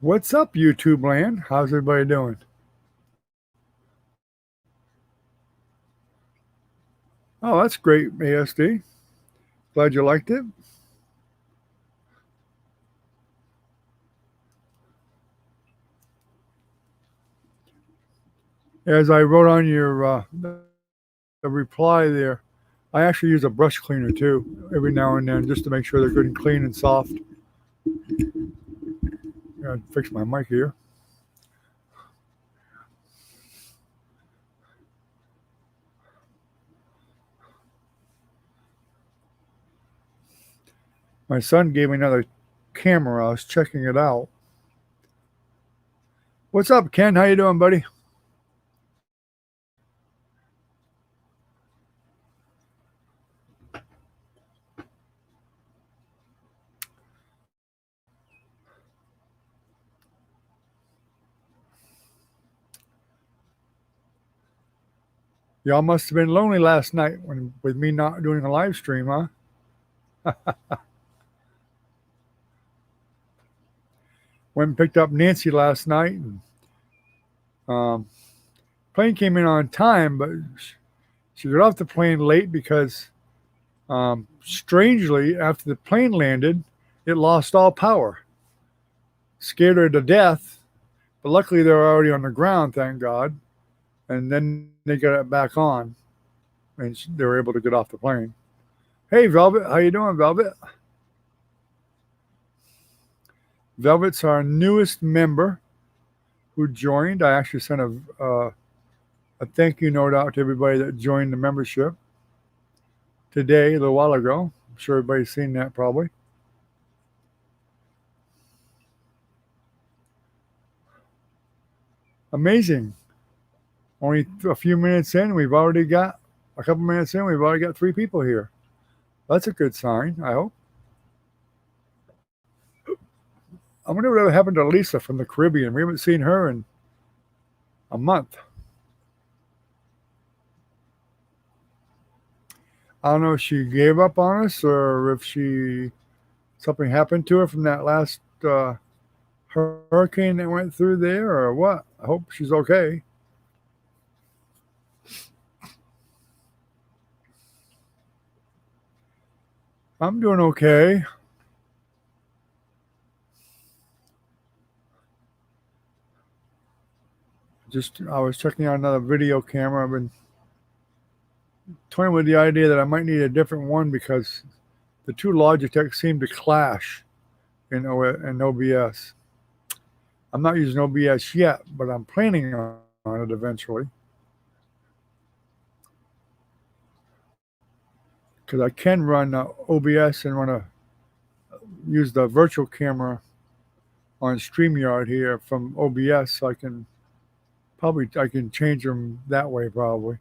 What's up, YouTube land? How's everybody doing? Oh, that's great, ASD. Glad you liked it. As I wrote on your the reply there, I actually use a brush cleaner too every now and then just to make sure they're good and clean and soft. Gotta fix my mic here. My son gave me another camera. I was checking it out. What's up, Ken? How you doing, buddy? Y'all must have been lonely last night with me not doing a live stream, huh? Went and picked up Nancy last night. And, plane came in on time, but she got off the plane late because, strangely, after the plane landed, it lost all power. Scared her to death, but luckily they were already on the ground, thank God. And then they got it back on, and they were able to get off the plane. Hey, Velvet, how you doing, Velvet? Velvet's our newest member who joined. I actually sent a thank you note out to everybody that joined the membership today, a little while ago. I'm sure everybody's seen that probably. Amazing. Only a few minutes in, we've already got a couple minutes in, we've already got 3 people here. That's a good sign, I hope. I wonder what happened to Lisa from the Caribbean. We haven't seen her in a month. I don't know if she gave up on us or if something happened to her from that last hurricane that went through there or what. I hope she's okay. I'm doing okay. I was checking out another video camera. I've been toying with the idea that I might need a different one because the two Logitech seem to clash in OBS. I'm not using OBS yet, but I'm planning on it eventually. Because I can run OBS and use the virtual camera on StreamYard here from OBS, so I can change them that way probably.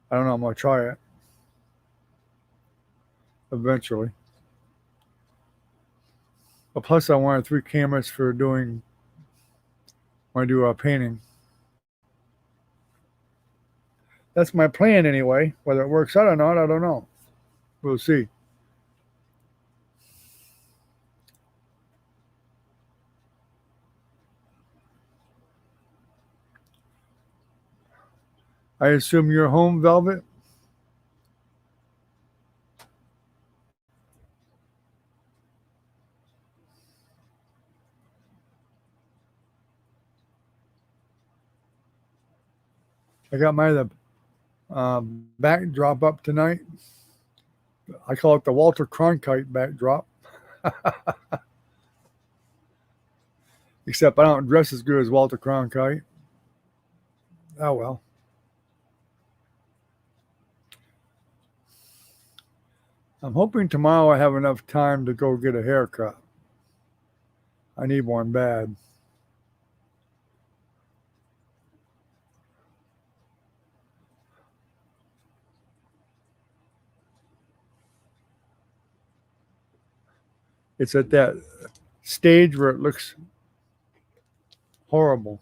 I don't know. I'm gonna try it eventually. But plus, I wanted 3 cameras for when I do painting. That's my plan anyway. Whether it works out or not, I don't know. We'll see. I assume you're home, Velvet? I got my backdrop up tonight. I call it the Walter Cronkite backdrop. Except I don't dress as good as Walter Cronkite. Oh well. I'm hoping tomorrow I have enough time to go get a haircut. I need one bad. It's at that stage where it looks horrible.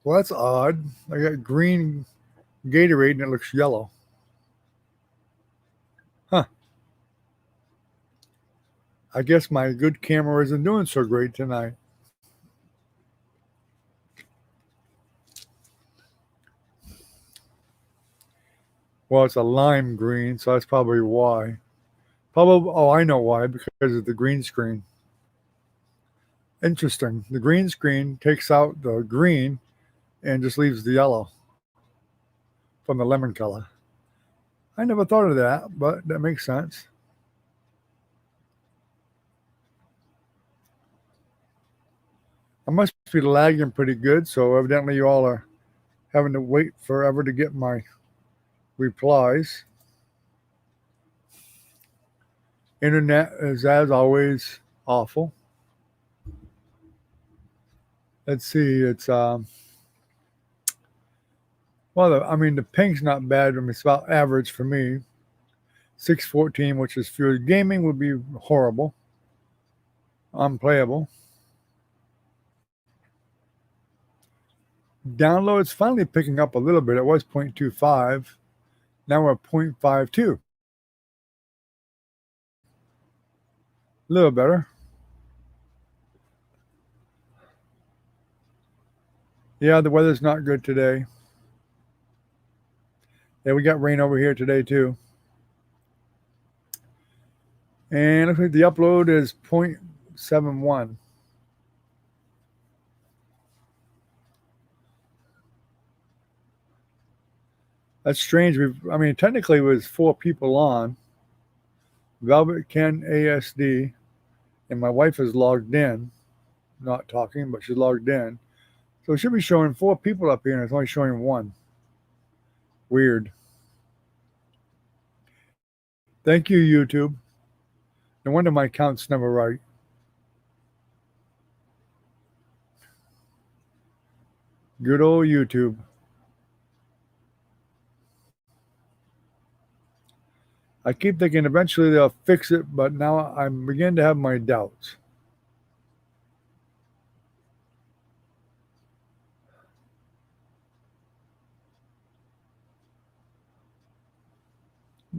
Well, that's odd. I got green Gatorade and it looks yellow. Huh. I guess my good camera isn't doing so great tonight. Well, it's a lime green, so that's probably why. Probably, oh, I know why, because of the green screen. Interesting. The green screen takes out the green and just leaves the yellow from the lemon color. I never thought of that, but that makes sense. I must be lagging pretty good, so evidently you all are having to wait forever to get my replies. Internet is, as always, awful. Let's see, it's well, I mean, the ping's not bad. I mean, it's about average for me. 614, which is fewer. Gaming would be horrible, unplayable. Downloads finally picking up a little bit. It was 0.25. Now we're at 0.52. A little better. Yeah, the weather's not good today. Yeah, we got rain over here today too. And looks like the upload is 0.71. That's strange. I mean, technically it was 4 people on. Velvet, Ken, ASD, and my wife is logged in. Not talking, but she's logged in. So it should be showing 4 people up here and it's only showing 1. Weird. Thank you, YouTube. No wonder my count's never right. Good old YouTube. I keep thinking eventually they'll fix it, but now I'm beginning to have my doubts.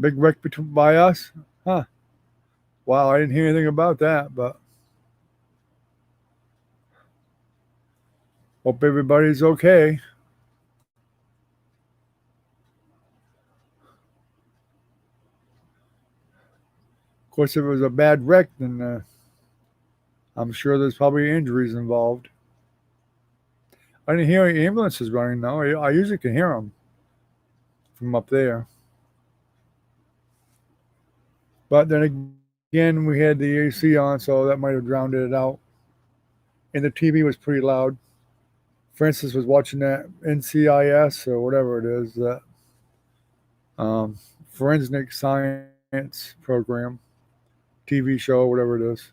Big wreck by us? Huh. Wow, I didn't hear anything about that, but hope everybody's okay. Of course, if it was a bad wreck, then I'm sure there's probably injuries involved. I didn't hear any ambulances running, though. I usually can hear them from up there. But then again, we had the AC on, so that might have drowned it out. And the TV was pretty loud. Francis was watching that NCIS or whatever it is, that um, forensic science program, TV show, whatever it is.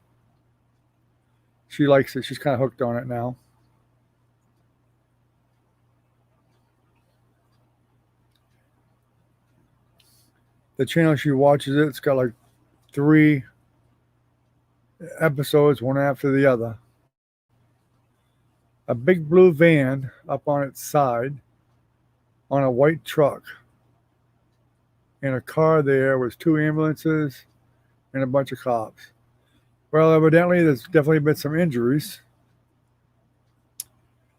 She likes it. She's kind of hooked on it now. The channel she watches it's got like 3 episodes, one after the other. A big blue van up on its side on a white truck. In a car there was 2 ambulances and a bunch of cops. Well, evidently there's definitely been some injuries.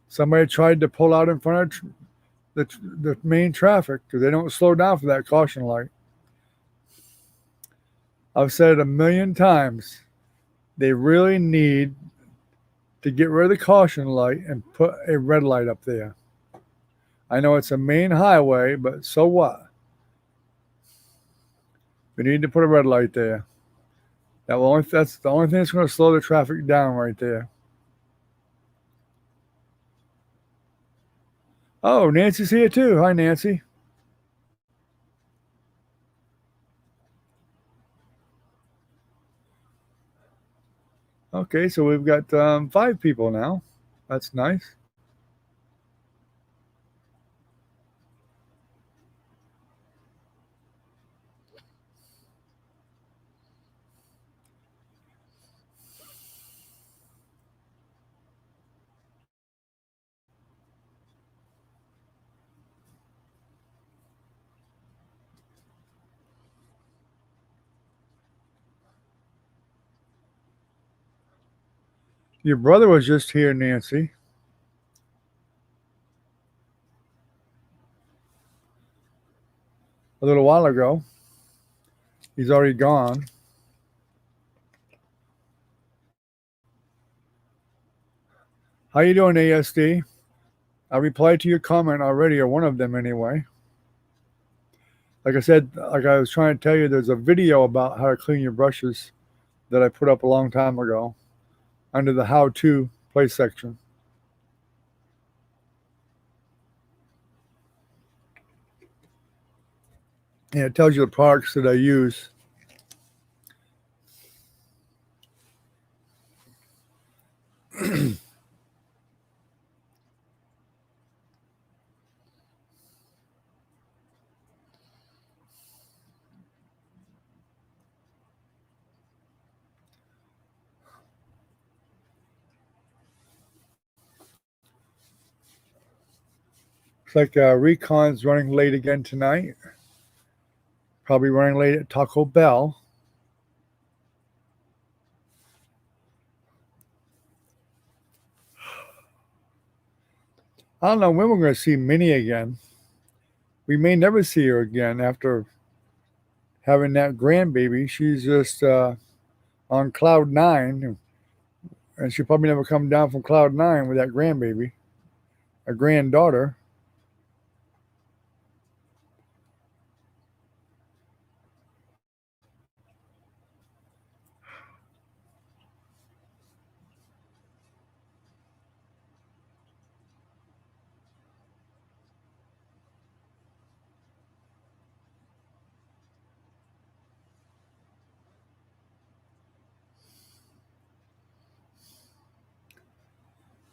Somebody tried to pull out in front of the main traffic because they don't slow down for that caution light. I've said it a million times. They really need to get rid of the caution light and put a red light up there. I know it's a main highway, but so what? We need to put a red light there. That's the only thing that's going to slow the traffic down right there. Oh, Nancy's here too. Hi, Nancy. Okay, so we've got 5 people now. That's nice. Your brother was just here, Nancy, a little while ago. He's already gone. How you doing, ASD? I replied to your comment already, or one of them anyway. Like I said, like I was trying to tell you, there's a video about how to clean your brushes that I put up a long time ago under the how-to play section. And it tells you the products that I use. It's like Recon's running late again tonight. Probably running late at Taco Bell. I don't know when we're going to see Minnie again. We may never see her again after having that grandbaby. She's just on cloud 9, and she'll probably never come down from cloud 9 with that grandbaby, a granddaughter.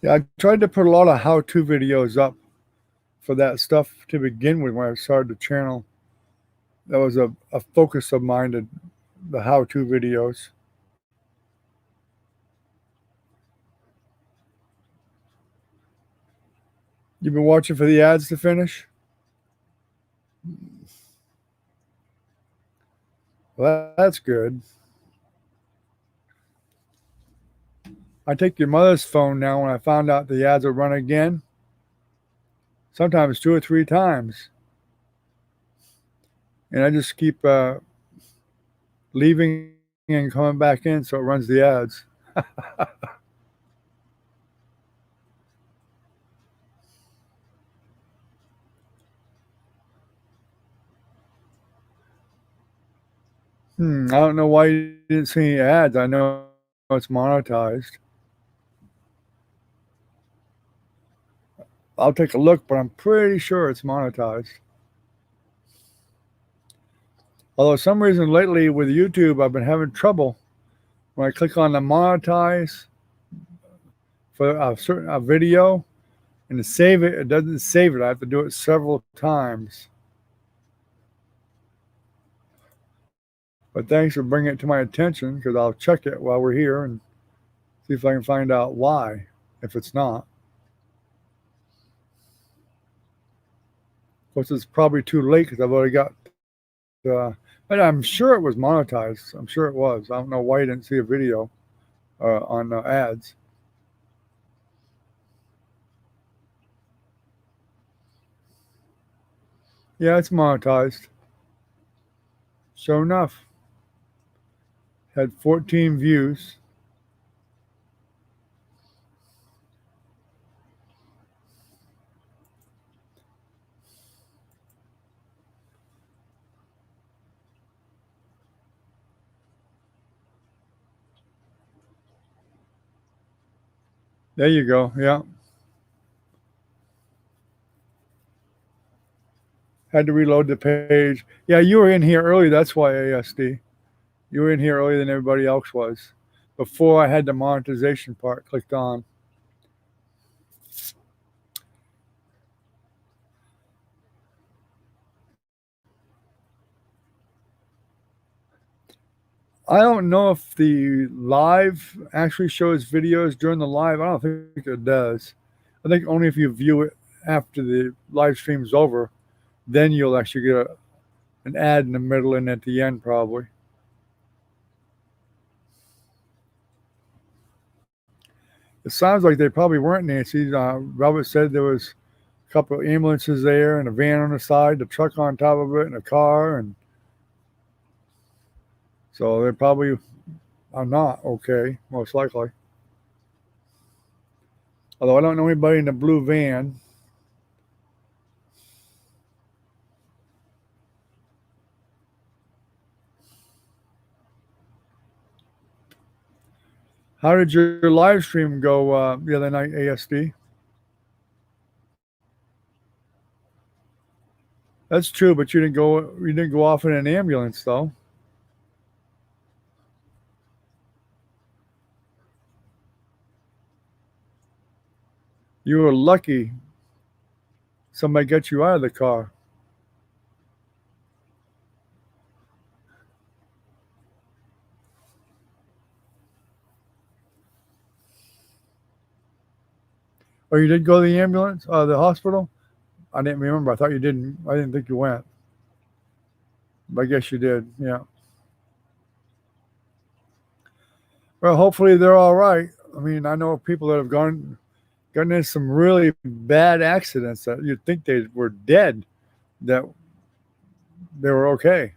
Yeah, I tried to put a lot of how-to videos up for that stuff to begin with when I started the channel. That was a focus of mine, the how-to videos. You've been watching for the ads to finish? Well, that's good. I take your mother's phone now when I found out the ads will run again, sometimes 2 or 3 times. And I just keep leaving and coming back in so it runs the ads. I don't know why you didn't see any ads. I know it's monetized. I'll take a look, but I'm pretty sure it's monetized. Although some reason lately with YouTube, I've been having trouble when I click on the monetize for a video and to save it, it doesn't save it. I have to do it several times. But thanks for bringing it to my attention, because I'll check it while we're here and see if I can find out why, if it's not. Of course, it's probably too late because I've already got, but I'm sure it was monetized. I'm sure it was. I don't know why you didn't see a video on ads. Yeah, it's monetized. Sure enough. Had 14 views. There you go. Yeah. Had to reload the page. Yeah, you were in here early. That's why, ASD. You were in here earlier than everybody else was. Before I had the monetization part clicked on. I don't know if the live actually shows videos during the live. I don't think it does. I think only if you view it after the live stream's over, then you'll actually get an ad in the middle and at the end, probably. It sounds like they probably weren't Nancy's. Robert said there was a couple of ambulances there and a van on the side, the truck on top of it, and a car, and so they probably are not okay, most likely. Although I don't know anybody in the blue van. How did your live stream go the other night, ASD? That's true, but you didn't go. You didn't go off in an ambulance, though. You were lucky. Somebody got you out of the car. Oh, you did go to the ambulance, the hospital? I didn't remember. I thought you didn't. I didn't think you went. But I guess you did. Yeah. Well, hopefully they're all right. I mean, I know people that have gotten in some really bad accidents that you'd think they were dead, that they were okay.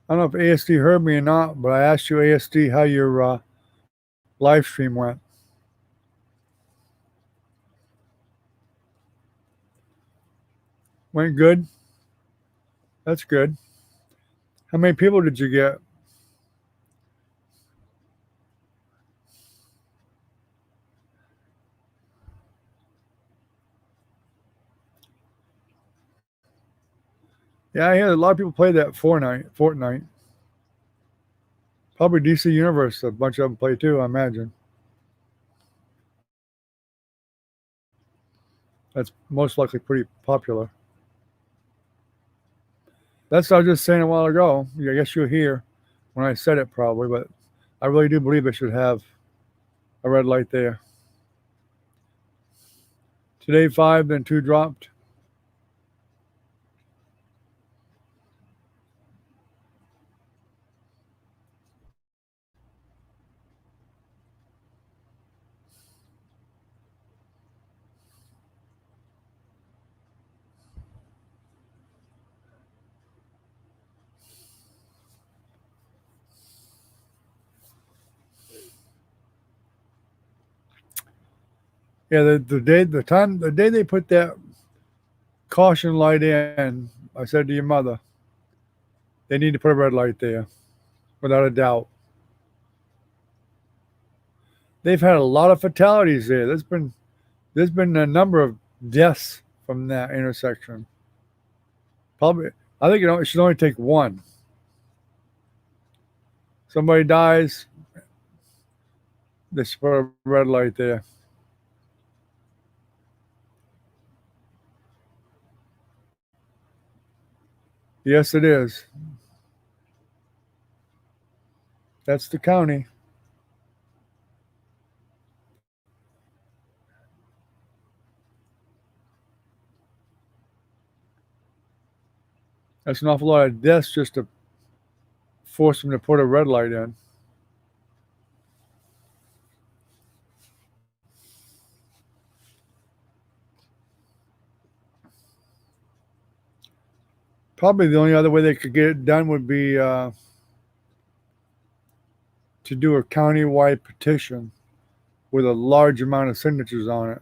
I don't know if ASD heard me or not, but I asked you, ASD, how your live stream went. Went good? That's good. How many people did you get? Yeah, I hear a lot of people play that Fortnite. Probably DC Universe, a bunch of them play too, I imagine. That's most likely pretty popular. That's what I was just saying a while ago. I guess you'll hear when I said it probably, but I really do believe it should have a red light there. Today 5, then 2 dropped. Yeah, the day they put that caution light in, I said to your mother, they need to put a red light there, without a doubt. They've had a lot of fatalities there. There's been a number of deaths from that intersection. Probably, I think it should only take one. Somebody dies, they should put a red light there. Yes, it is. That's the county. That's an awful lot of deaths just to force them to put a red light in. Probably the only other way they could get it done would be to do a county-wide petition with a large amount of signatures on it.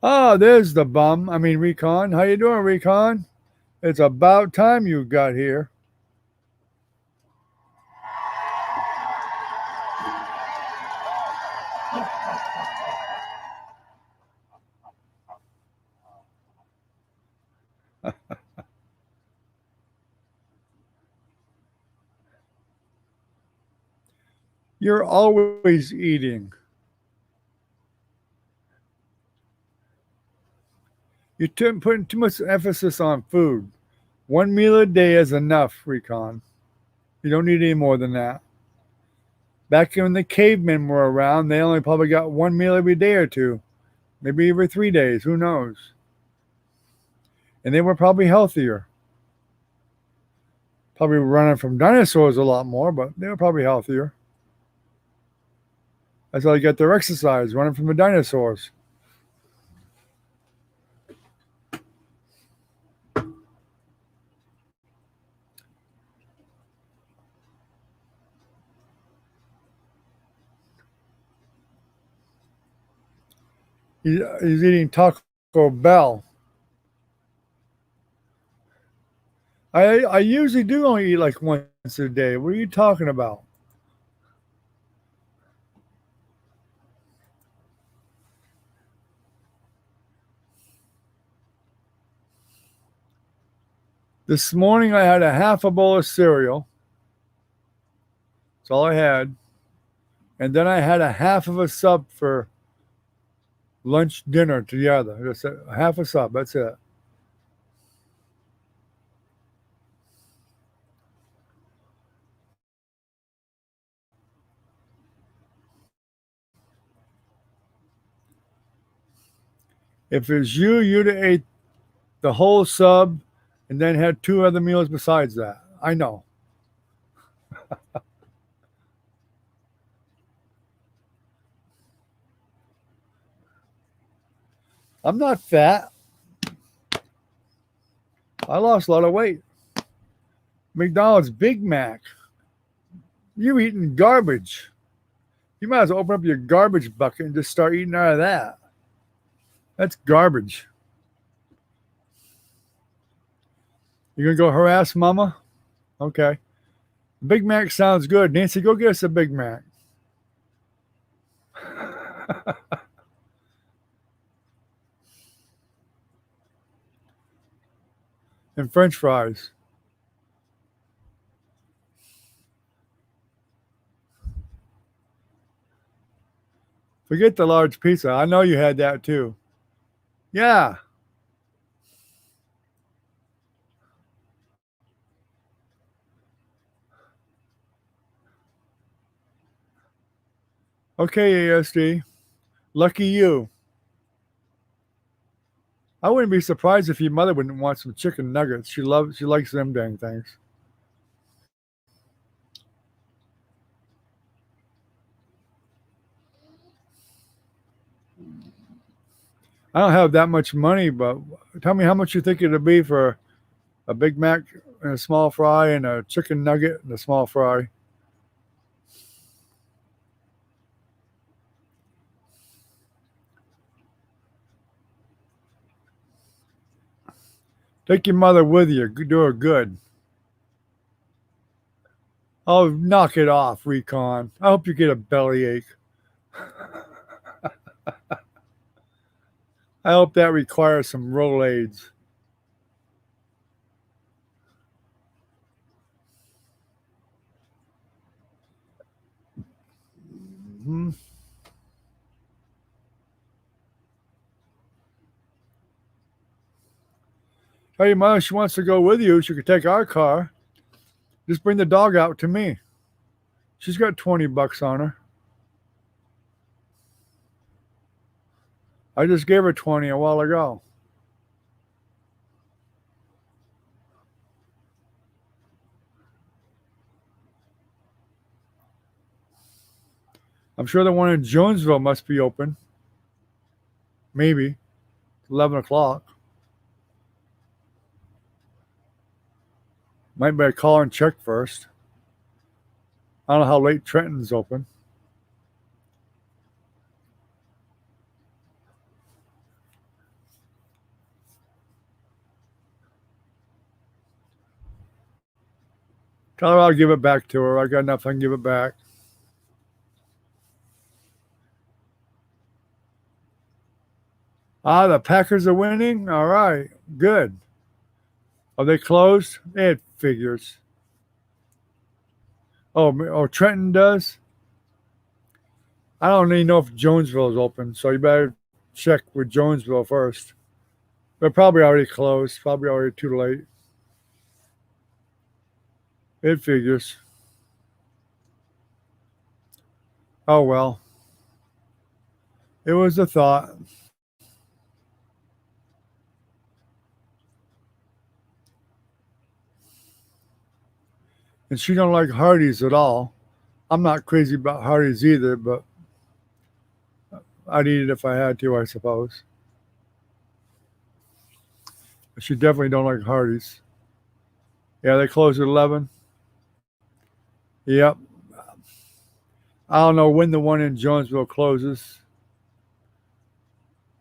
Oh, there's the bum. I mean, Recon. How you doing, Recon? It's about time you got here. You're always eating. You're putting too much emphasis on food. One meal a day is enough, Recon. You don't need any more than that. Back when the cavemen were around, they only probably got one meal every day or two, maybe every 3 days. Who knows? And they were probably healthier. Probably running from dinosaurs a lot more, but they were probably healthier. That's how they get their exercise, running from the dinosaurs. He's eating Taco Bell. I usually do only eat like once a day. What are you talking about? This morning I had a half a bowl of cereal. That's all I had. And then I had a half of a sub for lunch, dinner together. Just a half a sub. That's it. If it's you, you'd have ate the whole sub and then had two other meals besides that. I know. I'm not fat. I lost a lot of weight. McDonald's Big Mac. You're eating garbage. You might as well open up your garbage bucket and just start eating out of that. That's garbage. You gonna go harass mama? Okay. Big Mac sounds good. Nancy, go get us a Big Mac. And French fries. Forget the large pizza. I know you had that too. Yeah. Okay, EST. Lucky you. I wouldn't be surprised if your mother wouldn't want some chicken nuggets. She likes them dang things. I don't have that much money, but tell me how much you think it'd be for a Big Mac and a small fry and a chicken nugget and a small fry. Take your mother with you. Do her good. Oh, knock it off, Recon. I hope you get a bellyache. I hope that requires some Rolaids. Mm-hmm. Tell your mother she wants to go with you. She could take our car. Just bring the dog out to me. She's got $20 on her. I just gave her 20 a while ago. I'm sure the one in Jonesville must be open. Maybe 11 o'clock. Might better call and check first. I don't know how late Trenton's open. Tell her I'll give it back to her. I got enough. I can give it back. Ah, the Packers are winning? All right. Good. Are they closed? It figures. Oh, Trenton does? I don't even know if Jonesville is open, so you better check with Jonesville first. They're probably already closed, probably already too late. It figures. Oh well. It was a thought. And she don't like Hardee's at all. I'm not crazy about Hardee's either, but I'd eat it if I had to, I suppose. But she definitely don't like Hardee's. Yeah, they close at 11. Yep. I don't know when the one in Jonesville closes.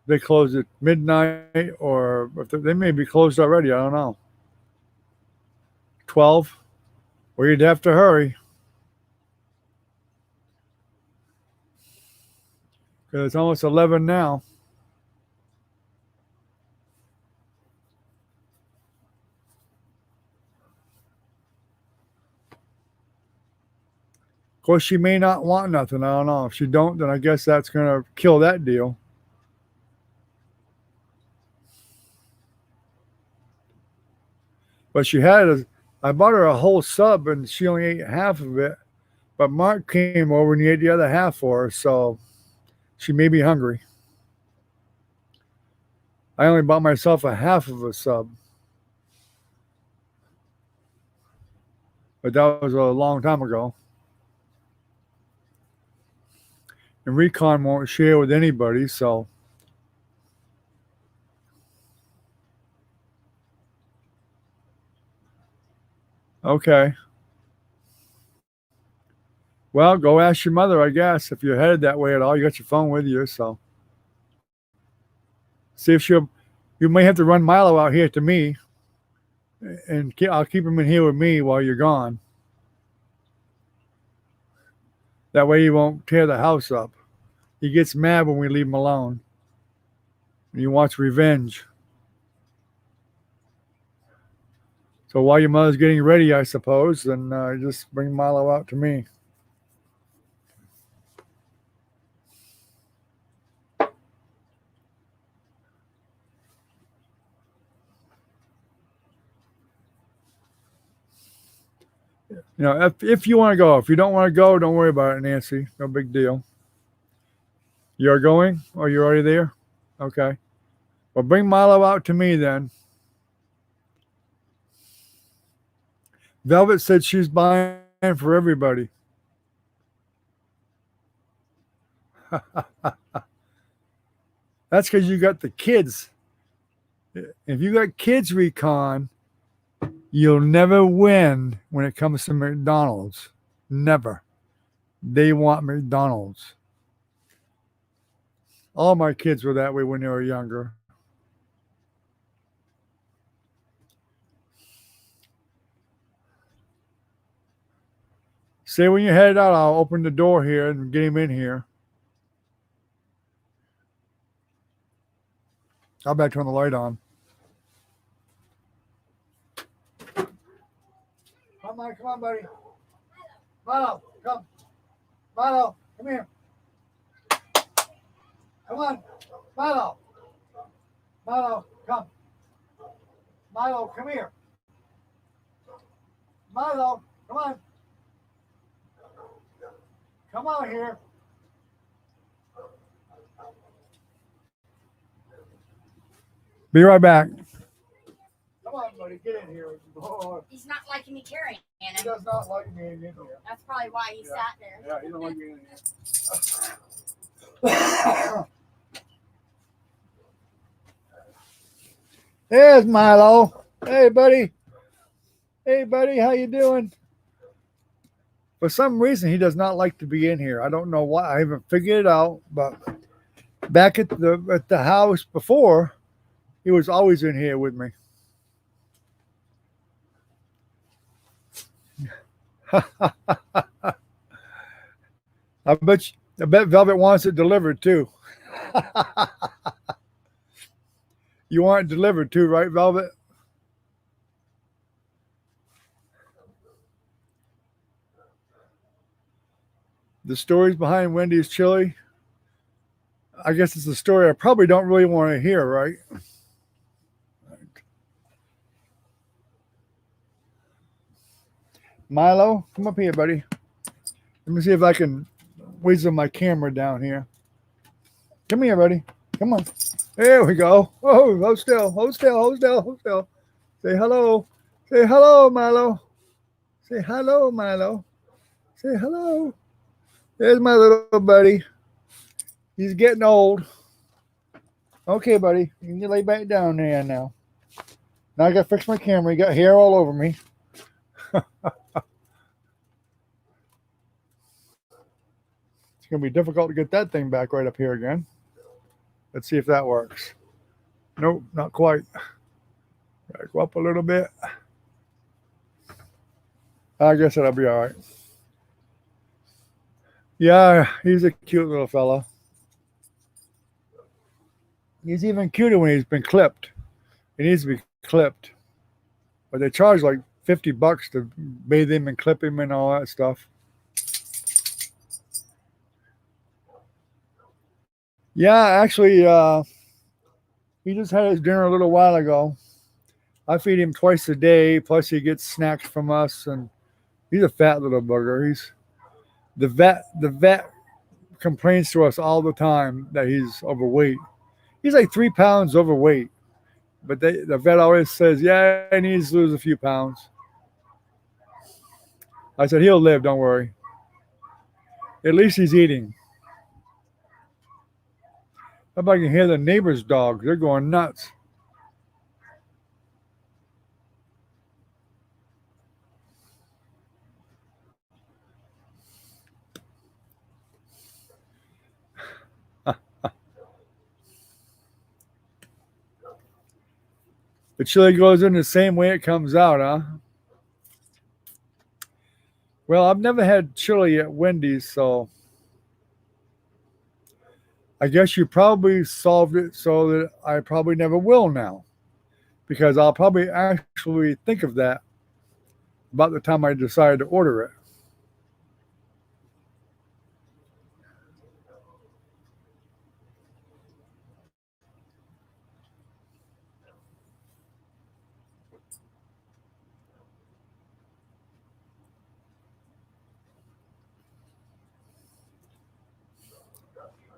They close at midnight, or if they may be closed already. I don't know. 12. Well, you'd have to hurry because it's almost 11 now. Of course, she may not want nothing. I don't know. If she don't, then I guess that's gonna kill that deal. But she had I bought her a whole sub and she only ate half of it. But Mark came over and he ate the other half for her, so she may be hungry. I only bought myself a half of a sub, but that was a long time ago. And Recon won't share with anybody, so okay. Well, go ask your mother, I guess, if you're headed that way at all. You got your phone with you, so see if she'll. You may have to run Milo out here to me, and I'll keep him in here with me while you're gone. That way he won't tear the house up. He gets mad when we leave him alone. And he wants revenge. So while your mother's getting ready, I suppose, then just bring Milo out to me. You know, if you want to go. If you don't want to go, don't worry about it, Nancy. No big deal. You're going? Or you're already there? Okay. Well, bring Milo out to me then. Velvet said she's buying for everybody. That's because you got the kids. If you got kids, Recon, you'll never win when it comes to McDonald's. Never. They want McDonald's. All my kids were that way when they were younger. Say when you're headed out, I'll open the door here and get him in here. I'll back turn the light on. Come on, buddy. Milo, come. Milo, come here. Come on. Milo. Milo, come. Milo, come here. Milo, come on. Come out here. Be right back. Come on, buddy, get in here. Oh. He's not liking me carrying him. He does not like me in here. That's probably why he sat there. Yeah, he don't like me in here. There's Milo. Hey, buddy. Hey, buddy, how you doing? For some reason, he does not like to be in here. I don't know why. I haven't figured it out. But back at the house before, he was always in here with me. I bet Velvet wants it delivered too. You want it delivered too, right, Velvet? The stories behind Wendy's chili. I guess it's a story I probably don't really want to hear, right? Milo, come up here, buddy. Let me see if I can weasel my camera down here. Come here, buddy. Come on. There we go. Oh, hold still, hold still, hold still, hold still. Say hello. Say hello, Milo. Say hello, Milo. Say hello. There's my little buddy. He's getting old. Okay, buddy. You can lay back down there now. Now I gotta fix my camera. You got hair all over me. It's gonna be difficult to get that thing back right up here again. Let's see if that works. Nope, not quite. Gotta go up a little bit. I guess that'll be all right. Yeah, he's a cute little fella. He's even cuter when he's been clipped. He needs to be clipped. But they charge like $50 to bathe him and clip him and all that stuff. Yeah, actually, he just had his dinner a little while ago. I feed him twice a day, plus he gets snacks from us, and he's a fat little bugger. The vet complains to us all the time that he's overweight. He's like 3 pounds overweight. But the vet always says, yeah, he needs to lose a few pounds. I said, he'll live, don't worry. At least he's eating. How about I can hear the neighbor's dogs? They're going nuts. The chili goes in the same way it comes out, huh? Well, I've never had chili at Wendy's, so I guess you probably solved it so that I probably never will now. Because I'll probably actually think of that about the time I decide to order it.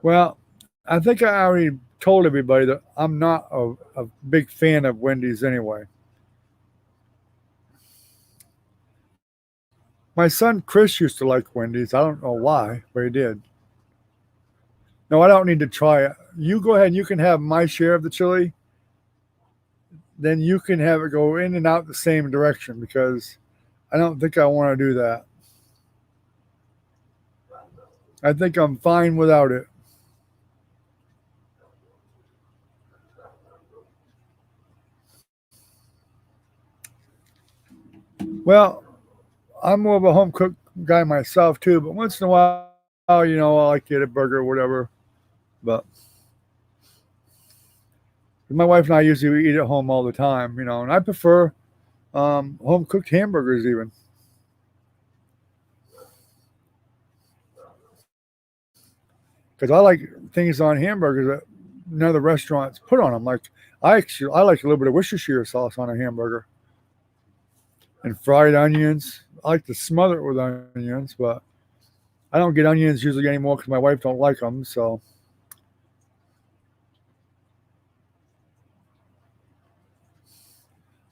Well, I think I already told everybody that I'm not a big fan of Wendy's anyway. My son Chris used to like Wendy's. I don't know why, but he did. No, I don't need to try it. You go ahead. You can have my share of the chili. Then you can have it go in and out the same direction because I don't think I want to do that. I think I'm fine without it. Well, I'm more of a home cooked guy myself too, but once in a while, I like to get a burger or whatever. But my wife and I usually eat at home all the time, and I prefer home cooked hamburgers even. Because I like things on hamburgers that none of the restaurants put on them. Like I like a little bit of Worcestershire sauce on a hamburger and fried onions. I like to smother it with onions, but I don't get onions usually anymore because my wife don't like them. So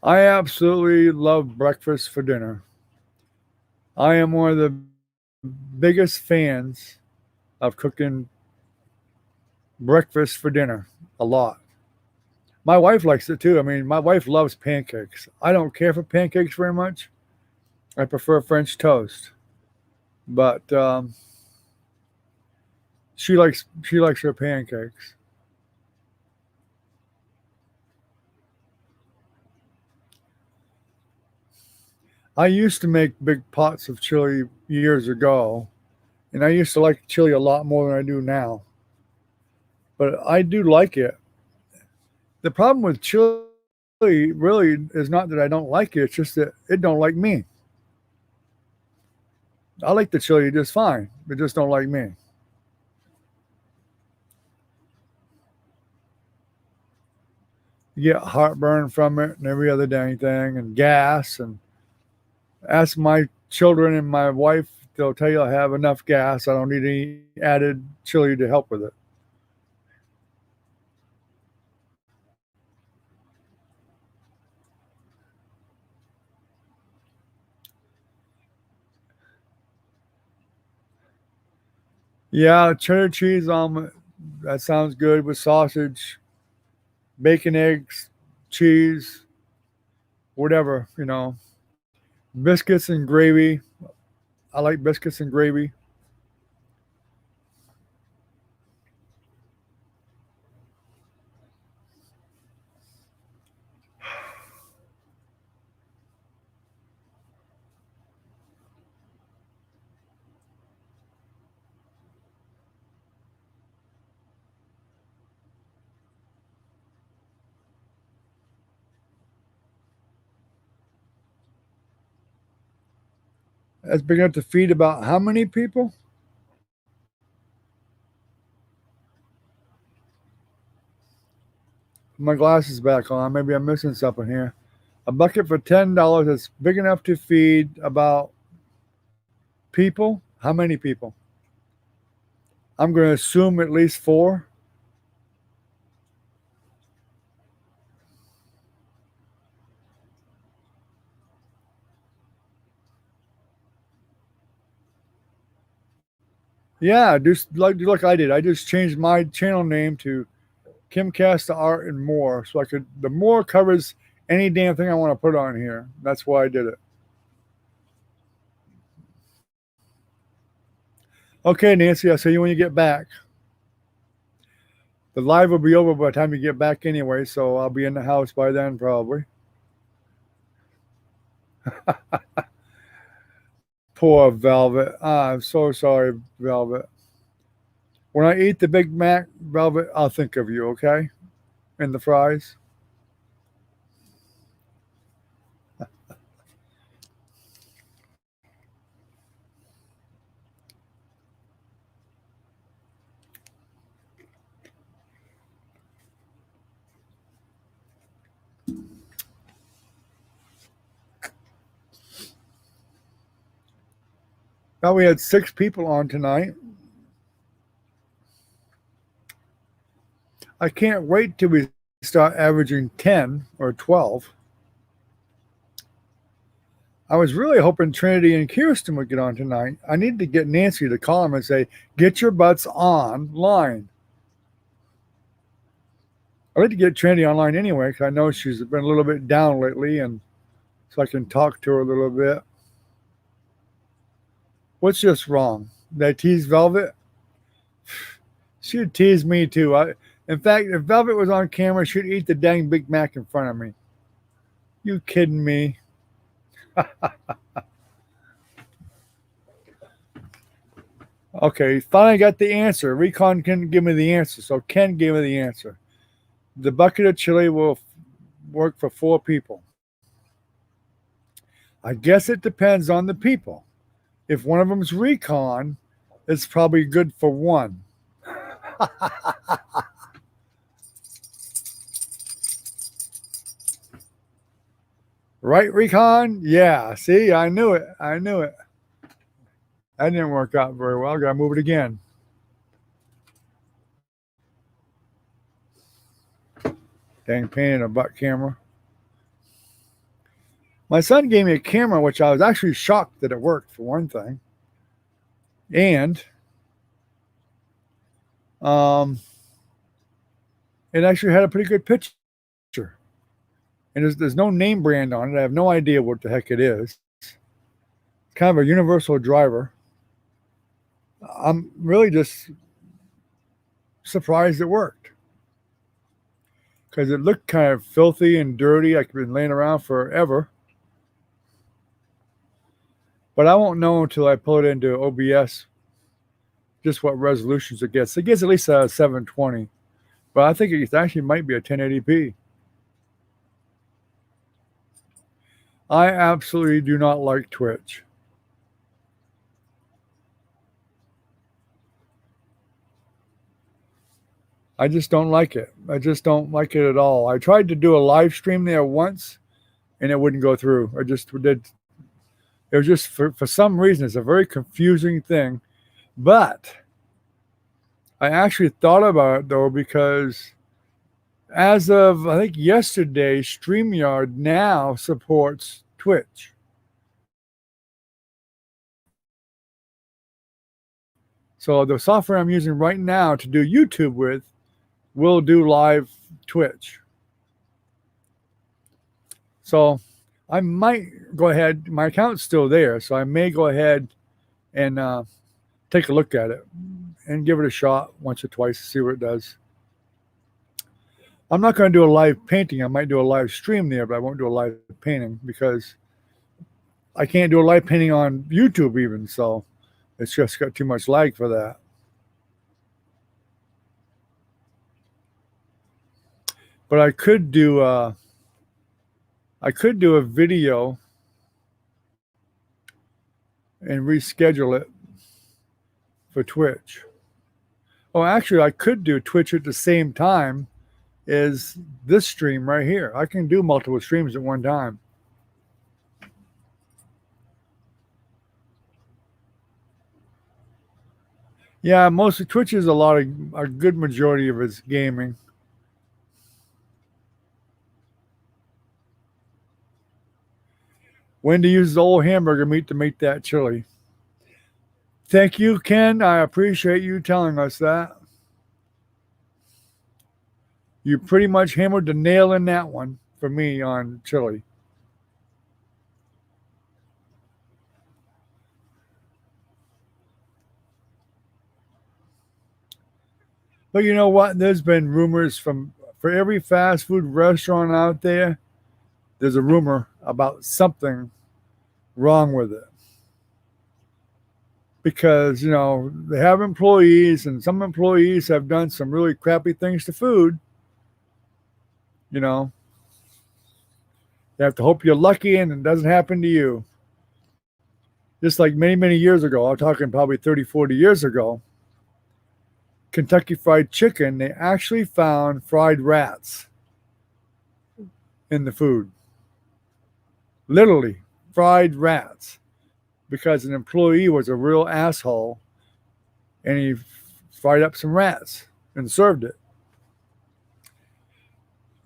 I absolutely love breakfast for dinner. I am one of the biggest fans of cooking breakfast for dinner a lot. My wife likes it too. I mean, my wife loves pancakes. I don't care for pancakes very much. I prefer French toast, but she likes her pancakes. I used to make big pots of chili years ago, and I used to like chili a lot more than I do now. But I do like it. The problem with chili really is not that I don't like it; it's just that it don't like me. I like the chili just fine. They just don't like me. You get heartburn from it and every other dang thing and gas. And ask my children and my wife, they'll tell you I have enough gas. I don't need any added chili to help with it. Yeah, cheddar cheese omelet. That sounds good with sausage, bacon, eggs, cheese, whatever, Biscuits and gravy. I like biscuits and gravy. That's big enough to feed about how many people? My glasses back on. Maybe I'm missing something here. A bucket for $10 is big enough to feed about people. How many people? I'm going to assume at least four. Yeah, just like I did. I just changed my channel name to Kimcast Art and More, so I could. The more covers any damn thing I want to put on here. That's why I did it. Okay, Nancy. I'll see you when you get back. The live will be over by the time you get back anyway, so I'll be in the house by then probably. Poor Velvet. I'm so sorry, Velvet. When I eat the Big Mac, Velvet, I'll think of you, okay? And the fries. Now we had 6 people on tonight. I can't wait till we start averaging 10 or 12. I was really hoping Trinity and Kirsten would get on tonight. I need to get Nancy to call them and say, get your butts online. I'd like to get Trinity online anyway, because I know she's been a little bit down lately, and so I can talk to her a little bit. What's just wrong? Did I tease Velvet? She'd tease me too. In fact, if Velvet was on camera, she'd eat the dang Big Mac in front of me. You kidding me? Okay, finally got the answer. Recon couldn't give me the answer, so Ken gave me the answer. The bucket of chili will work for 4 people. I guess it depends on the people. If one of them's Recon, it's probably good for 1. Right, Recon? Yeah, see, I knew it. I knew it. That didn't work out very well. I gotta move it again. Dang pain in the butt camera. My son gave me a camera, which I was actually shocked that it worked, for one thing. And it actually had a pretty good picture. And there's no name brand on it. I have no idea what the heck it is. It's kind of a universal driver. I'm really just surprised it worked, because it looked kind of filthy and dirty. Like it's been laying around forever. But I won't know until I pull it into OBS just what resolutions it gets. It gets at least a 720, but I think it actually might be a 1080p. I absolutely do not like Twitch. I just don't like it. I just don't like it at all. I tried to do a live stream there once and it wouldn't go through. I just did. It was just for some reason, it's a very confusing thing. But I actually thought about it though, because as of I think yesterday, StreamYard now supports Twitch. So the software I'm using right now to do YouTube with will do live Twitch. So I might go ahead. My account's still there, so I may go ahead and take a look at it and give it a shot once or twice to see what it does. I'm not going to do a live painting. I might do a live stream there, but I won't do a live painting because I can't do a live painting on YouTube even. So it's just got too much lag for that. But I could do a video and reschedule it for Twitch. Oh, actually, I could do Twitch at the same time as this stream right here. I can do multiple streams at one time. Yeah, mostly Twitch is a good majority of it's gaming. When to use the old hamburger meat to make that chili. Thank you, Ken. I appreciate you telling us that. You pretty much hammered the nail in that one for me on chili. But you know what? There's been rumors for every fast food restaurant out there, there's a rumor about something wrong with it. Because, they have employees and some employees have done some really crappy things to food. You have to hope you're lucky and it doesn't happen to you. Just like many, many years ago, I'm talking probably 30, 40 years ago, Kentucky Fried Chicken, they actually found fried rats in the food. Literally, fried rats. Because an employee was a real asshole and he fried up some rats and served it.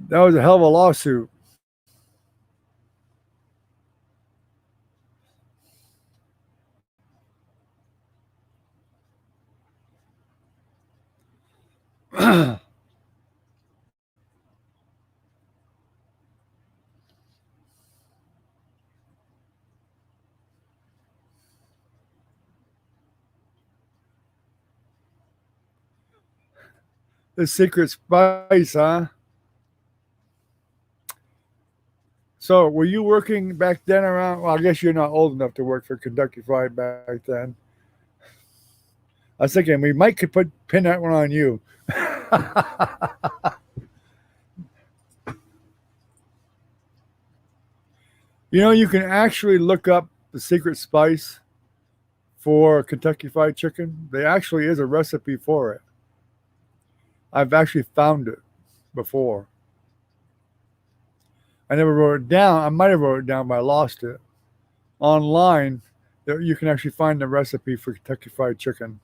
That was a hell of a lawsuit. The secret spice, huh? So, were you working back then around? Well, I guess you're not old enough to work for Kentucky Fried back then. I was thinking we might could pin that one on you. You can actually look up the secret spice for Kentucky Fried Chicken. There actually is a recipe for it. I've actually found it before. I never wrote it down. I might have wrote it down, but I lost it. Online, you can actually find the recipe for Kentucky Fried Chicken.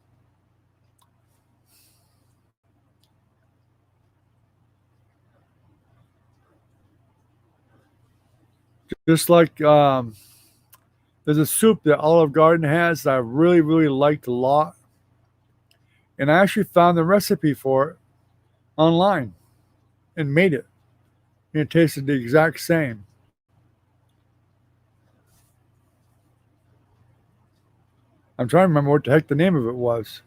Just like there's a soup that Olive Garden has that I really, really liked a lot. And I actually found the recipe for it online and made it. And it tasted the exact same. I'm trying to remember what the heck the name of it was.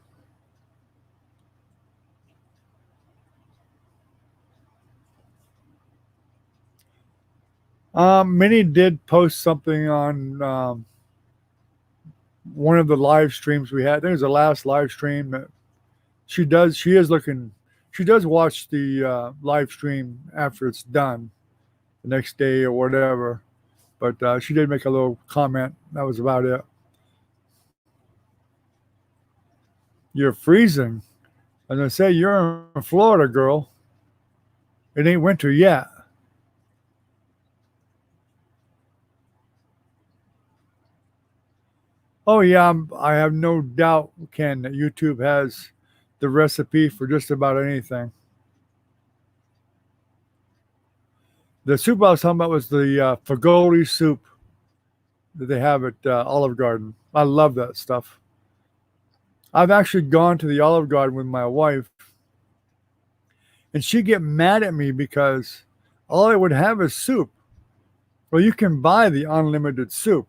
Minnie did post something on one of the live streams we had. I think it was the last live stream that she does. She does watch the live stream after it's done the next day or whatever. But she did make a little comment. That was about it. You're freezing. I was gonna say you're in Florida, girl. It ain't winter yet. Oh yeah, I have no doubt, Ken, that YouTube has the recipe for just about anything. The soup I was talking about was the fagoli soup that they have at Olive Garden. I love that stuff. I've actually gone to the Olive Garden with my wife, and she'd get mad at me because all I would have is soup. Well, you can buy the unlimited soup,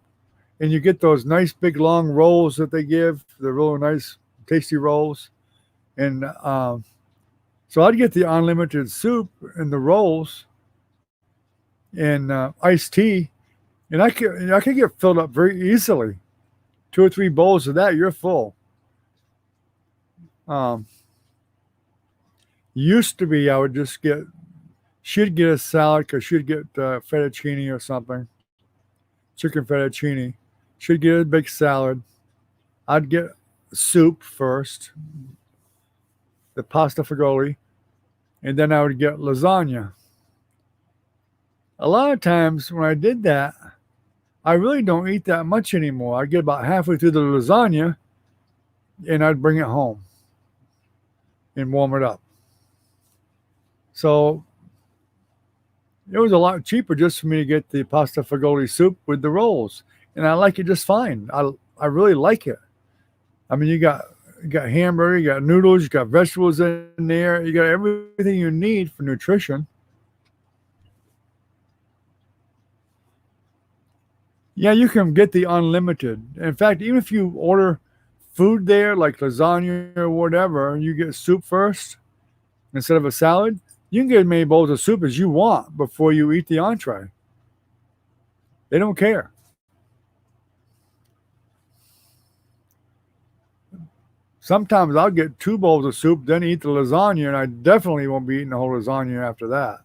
and you get those nice big long rolls that they give. They're really nice, tasty rolls. And so I'd get the unlimited soup and the rolls and iced tea, and I could get filled up very easily. 2 or 3 bowls of that, you're full. Um, Used to be I would just get she'd get a salad because she'd get fettuccine or something, chicken fettuccine. She'd get a big salad. I'd get soup first, the pasta fagioli, and then I would get lasagna. A lot of times when I did that, I really don't eat that much anymore. I'd get about halfway through the lasagna and I'd bring it home and warm it up. So it was a lot cheaper just for me to get the pasta fagioli soup with the rolls, and I like it just fine. I really like it. I mean, you got hamburger, you got noodles, you got vegetables in there, you got everything you need for nutrition. Yeah, you can get the unlimited. In fact, even if you order food there, like lasagna or whatever, you get soup first instead of a salad. You can get as many bowls of soup as you want before you eat the entree. They don't care. Sometimes I'll get 2 bowls of soup, then eat the lasagna, and I definitely won't be eating the whole lasagna after that.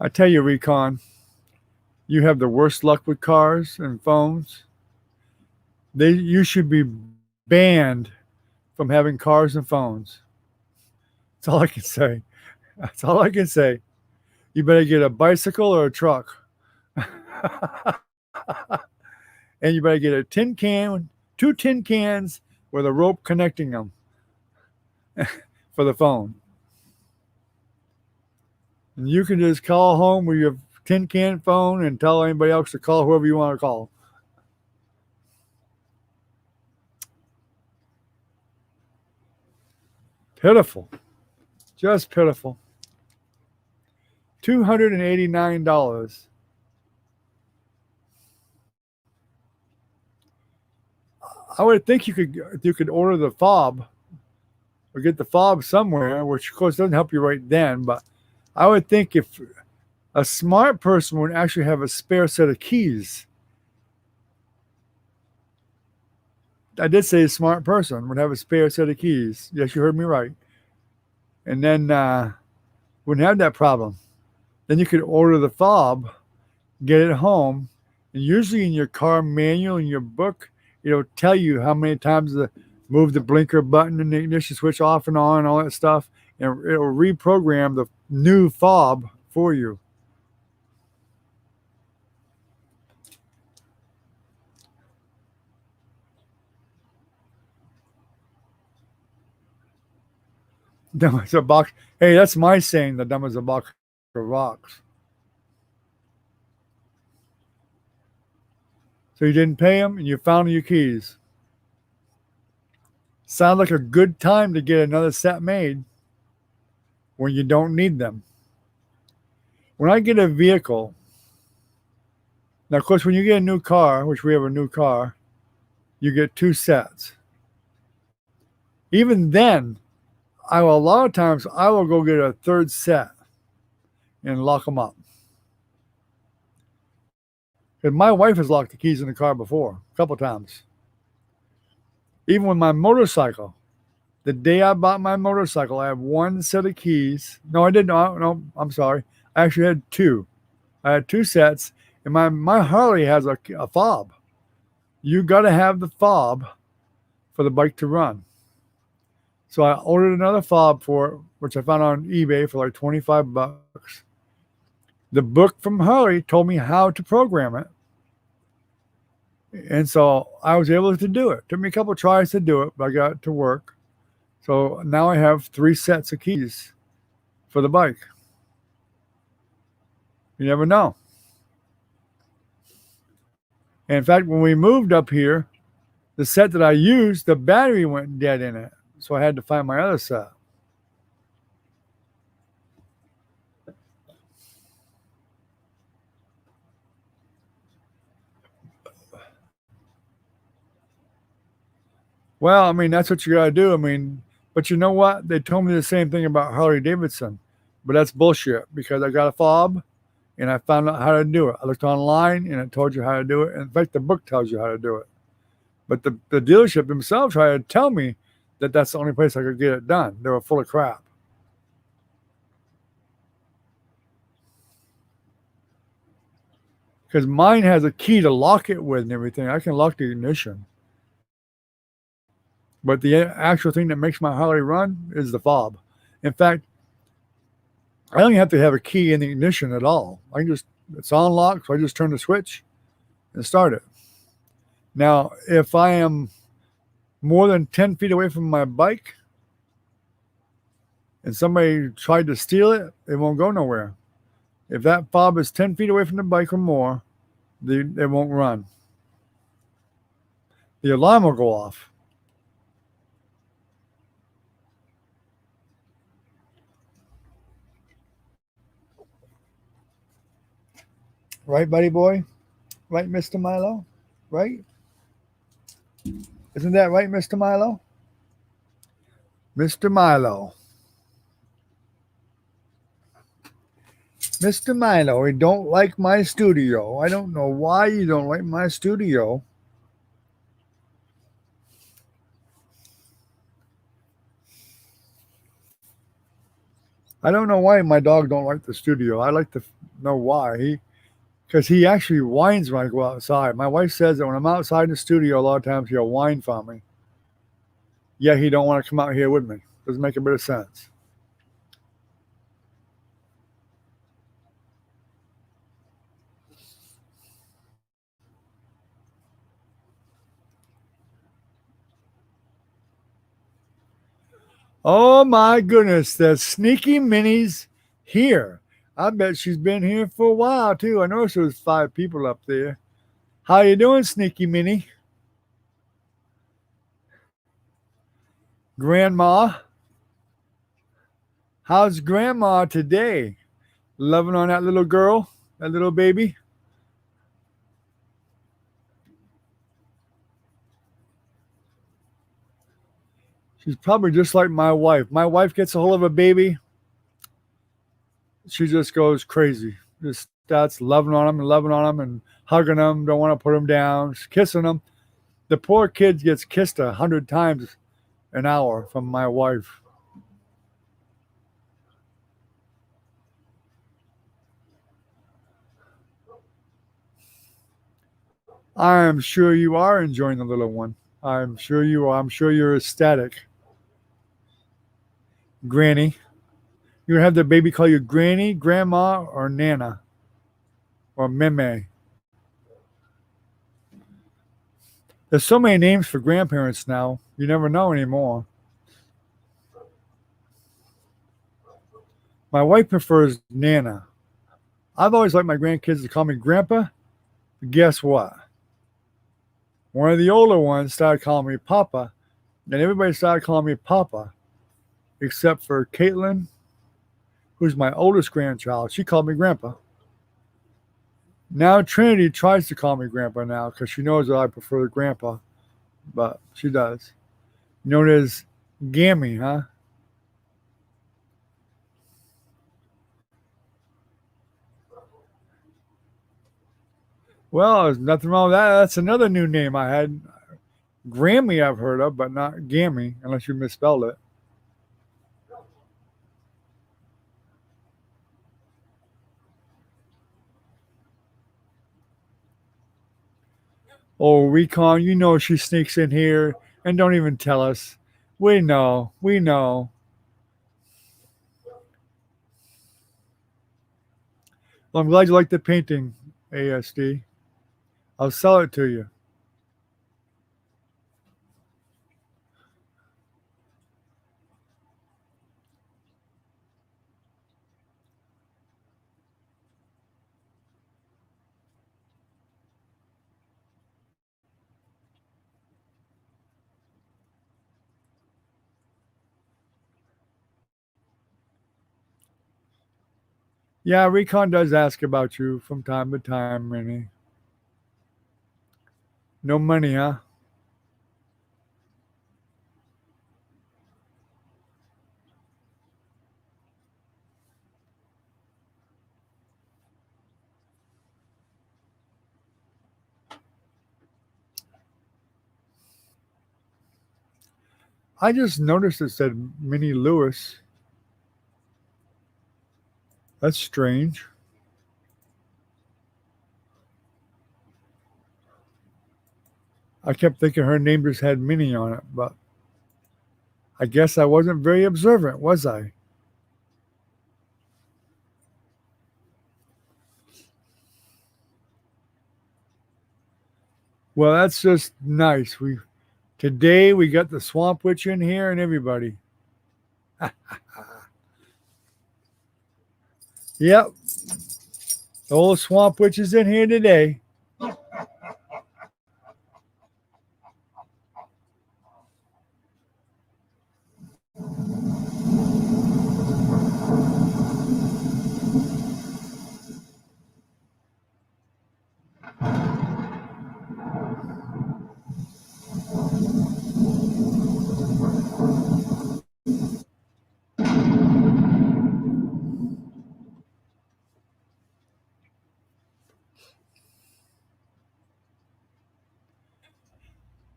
I tell you, Recon, you have the worst luck with cars and phones. You should be banned from having cars and phones. That's all I can say. That's all I can say. You better get a bicycle or a truck. And you better get a tin can, 2 tin cans with a rope connecting them for the phone. And you can just call home with your tin can phone and tell anybody else to call whoever you want to call. Pitiful. Just pitiful. $289. I would think you could order the fob or get the fob somewhere, which of course doesn't help you right then. But I would think if a smart person would actually have a spare set of keys. I did say a smart person would have a spare set of keys. Yes, you heard me right. And then wouldn't have that problem. Then you could order the fob, get it home, and usually in your car manual in your book, it'll tell you how many times to move the blinker button and the ignition switch off and on, and all that stuff, and it'll reprogram the new fob for you. Dumb as a box. Hey, that's my saying. The dumb as a box of rocks. So you didn't pay them, and you found your keys. Sounds like a good time to get another set made when you don't need them. When I get a vehicle, now of course, when you get a new car, which we have a new car, you get 2 sets. Even then, a lot of times I will go get a third set and lock them up. And my wife has locked the keys in the car before, a couple times. Even with my motorcycle, the day I bought my motorcycle, I have one set of keys. No, I didn't. No, I'm sorry. I actually had two. I had two sets, and my Harley has a fob. You got to have the fob for the bike to run. So I ordered another fob for it, which I found on eBay for like $25. The book from Harley told me how to program it. And so I was able to do it. Took me a couple of tries to do it, but I got it to work. So now I have 3 sets of keys for the bike. You never know. And in fact, when we moved up here, the set that I used, the battery went dead in it. So I had to find my other set. Well, I mean, that's what you got to do. I mean, but you know what? They told me the same thing about Harley Davidson, but that's bullshit because I got a fob and I found out how to do it. I looked online and it told you how to do it. In fact, the book tells you how to do it. But the dealership themselves tried to tell me that that's the only place I could get it done. They were full of crap. Because mine has a key to lock it with and everything. I can lock the ignition. But the actual thing that makes my Harley run is the fob. In fact, I don't even have to have a key in the ignition at all. I can just, it's on lock, so I just turn the switch and start it. Now, if I am more than 10 feet away from my bike and somebody tried to steal it, it won't go nowhere. If that fob is 10 feet away from the bike or more, it won't run. The alarm will go off. Right, buddy boy? Right, Mr. Milo? Right? Isn't that right, Mr. Milo? Mr. Milo. Mr. Milo, you don't like my studio. I don't know why you don't like my studio. I don't know why my dog don't like the studio. I'd like to know why. Because he actually whines when I go outside. My wife says that when I'm outside in the studio, a lot of times he'll whine for me. Yet he don't want to come out here with me. Doesn't make a bit of sense. Oh my goodness, the Sneaky Minnie's here. I bet she's been here for a while too. I noticed there was 5 people up there. How you doing, Sneaky Minnie? Grandma? How's Grandma today? Loving on that little girl, that little baby? She's probably just like my wife. My wife gets a hold of a baby, she just goes crazy. Just starts loving on them and hugging them, don't want to put them down, kissing them. The poor kid gets kissed 100 times an hour from my wife. I'm sure you are enjoying the little one. I'm sure you are. I'm sure you're ecstatic. Granny. You're going to have the baby call you Granny, Grandma, or Nana, or Meme. There's so many names for grandparents now. You never know anymore. My wife prefers Nana. I've always liked my grandkids to call me Grandpa. But guess what? One of the older ones started calling me Papa, and everybody started calling me Papa, except for Caitlin, who's my oldest grandchild. She called me Grandpa. Now Trinity tries to call me Grandpa now because she knows that I prefer Grandpa, but she does. Known as Gammy, huh? Well, there's nothing wrong with that. That's another new name I had. Grammy I've heard of, but not Gammy, unless you misspelled it. Oh, Recon, you know she sneaks in here and don't even tell us. We know. We know. Well, I'm glad you like the painting, ASD. I'll sell it to you. Yeah, Recon does ask about you from time to time, Minnie. No money, huh? I just noticed it said Minnie Lewis. That's strange. I kept thinking her name just had Minnie on it, but I guess I wasn't very observant, was I? Well, that's just nice. Today we got the Swamp Witch in here and everybody. Yep, the old Swamp Witch is in here today.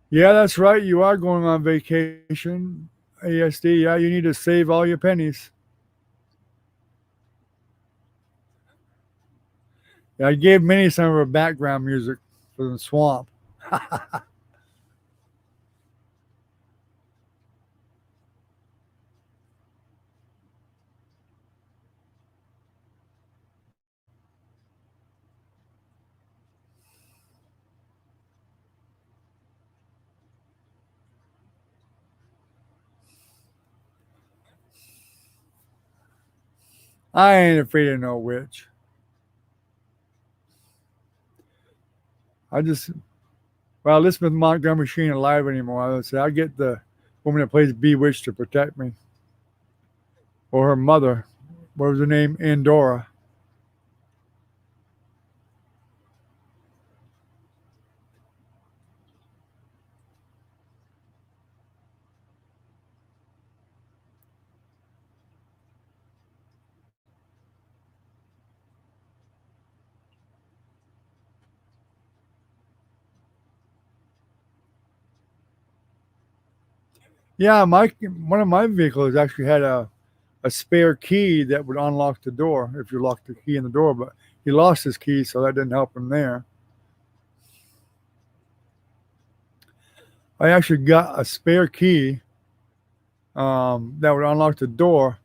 Yeah, that's right. You are going on vacation, ASD. Yeah, you need to save all your pennies. Yeah, I gave Minnie some of her background music for the swamp. I ain't afraid of no witch. I just, well, Elizabeth Montgomery, she ain't alive anymore. I would say I get the woman that plays Bewitched to protect me, or her mother. What was her name? Andorra. Yeah, my one of my vehicles actually had a spare key that would unlock the door if you locked the key in the door, but he lost his key, so that didn't help him there. I actually got a spare key that would unlock the door,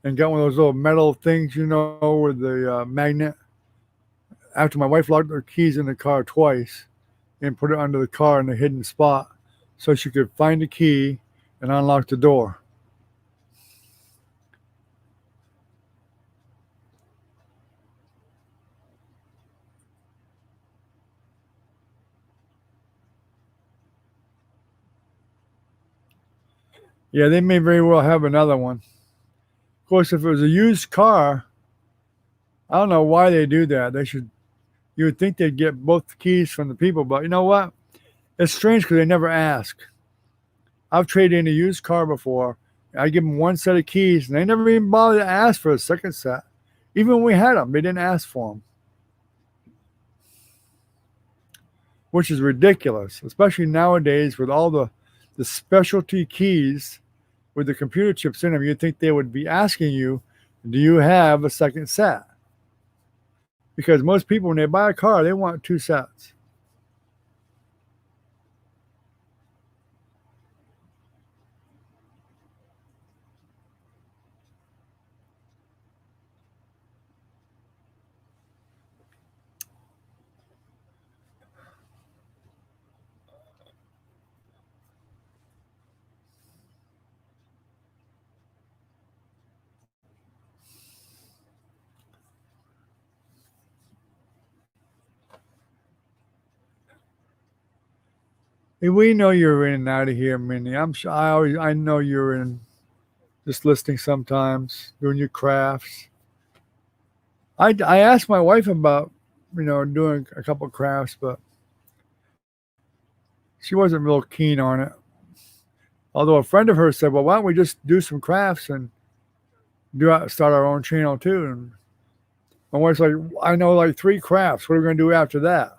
and got one of those little metal things, with the magnet. After my wife locked her keys in the car twice and put it under the car in a hidden spot so she could find the key and unlock the door. Yeah, they may very well have another one. Of course, if it was a used car, I don't know why they do that. You would think they'd get both keys from the people, but you know what? It's strange because they never ask. I've traded in a used car before. I give them one set of keys, and they never even bothered to ask for a second set. Even when we had them, they didn't ask for them. which is ridiculous, especially nowadays with all the specialty keys with the computer chips in them. You'd think they would be asking you, do you have a second set? Because most people, when they buy a car, they want 2 sets. We know you're in and out of here, Minnie. I'm sure I know you're in, just listening sometimes, doing your crafts. I asked my wife about, doing a couple crafts, but she wasn't real keen on it. Although a friend of hers said, "Well, why don't we just do some crafts and start our own channel too?" And my wife's like, "I know like 3 crafts. What are we going to do after that?"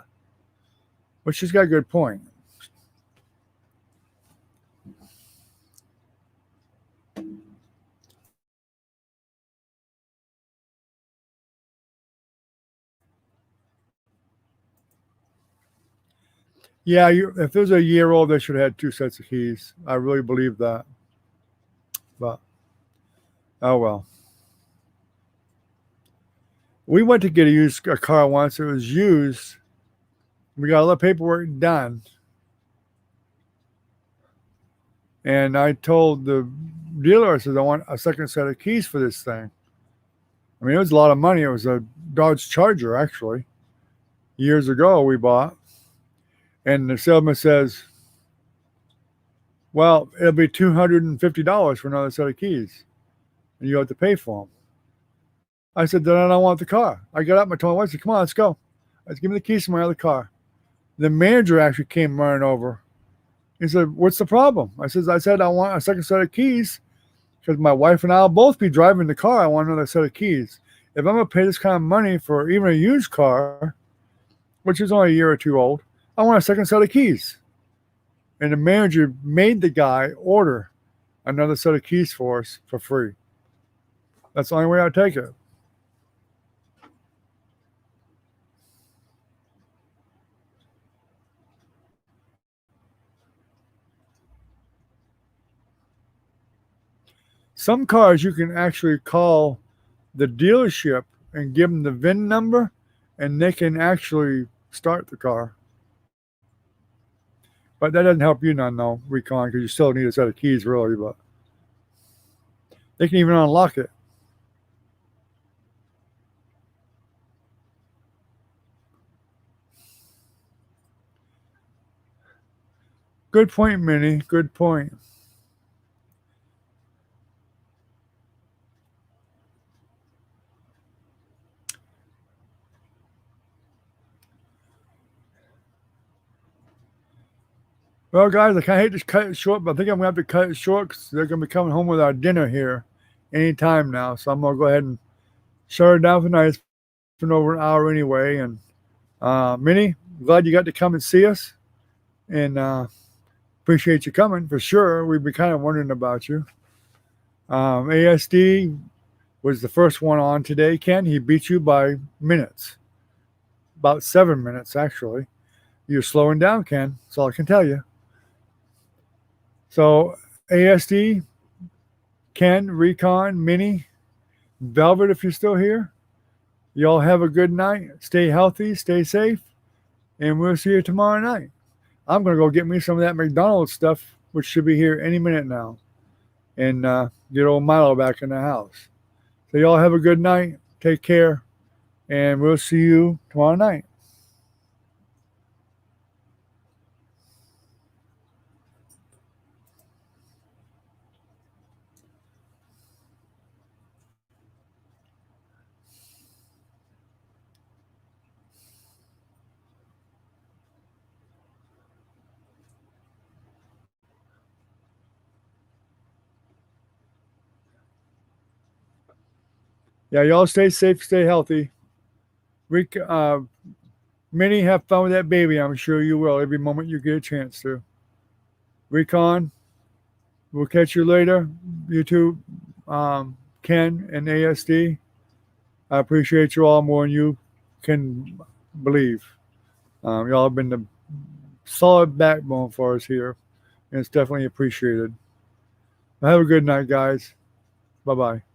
But she's got a good point. Yeah, if it was a year old, they should have had 2 sets of keys. I really believe that. But oh well. We went to get a car once. It was used. We got all the paperwork done, and I told the dealer, I said, I want a second set of keys for this thing. I mean, it was a lot of money. It was a Dodge Charger, actually. Years ago, we bought. And the salesman says, well, it'll be $250 for another set of keys, and you have to pay for them. I said, then I don't want the car. I got up and I told my wife, I said, come on, let's go. I said, give me the keys to my other car. The manager actually came running over. He said, what's the problem? I said, I want a second set of keys because my wife and I will both be driving the car. I want another set of keys. If I'm going to pay this kind of money for even a used car, which is only a year or 2 old, I want a second set of keys. And the manager made the guy order another set of keys for us for free. That's the only way I'd take it. Some cars you can actually call the dealership and give them the VIN number, and they can actually start the car. But that doesn't help you none, though, Recon, because you still need a set of keys, really. But they can even unlock it. Good point, Minnie. Good point. Well, guys, I kind of hate to cut it short, but I think I'm going to have to cut it short because they're going to be coming home with our dinner here any time now. So I'm going to go ahead and shut it down for tonight. It's been over an hour anyway. And Minnie, glad you got to come and see us. And appreciate you coming for sure. We've been kind of wondering about you. ASD was the first one on today, Ken. He beat you by minutes. About 7 minutes, actually. You're slowing down, Ken. That's all I can tell you. So, ASD, Ken, Recon, Minnie, Velvet, if you're still here, y'all have a good night. Stay healthy, stay safe, and we'll see you tomorrow night. I'm going to go get me some of that McDonald's stuff, which should be here any minute now, and get old Milo back in the house. So, y'all have a good night. Take care, and we'll see you tomorrow night. Yeah, y'all stay safe, stay healthy. Minnie, have fun with that baby. I'm sure you will every moment you get a chance to. Recon, we'll catch you later. You two, Ken and ASD. I appreciate you all more than you can believe. Y'all have been the solid backbone for us here, and it's definitely appreciated. Have a good night, guys. Bye bye.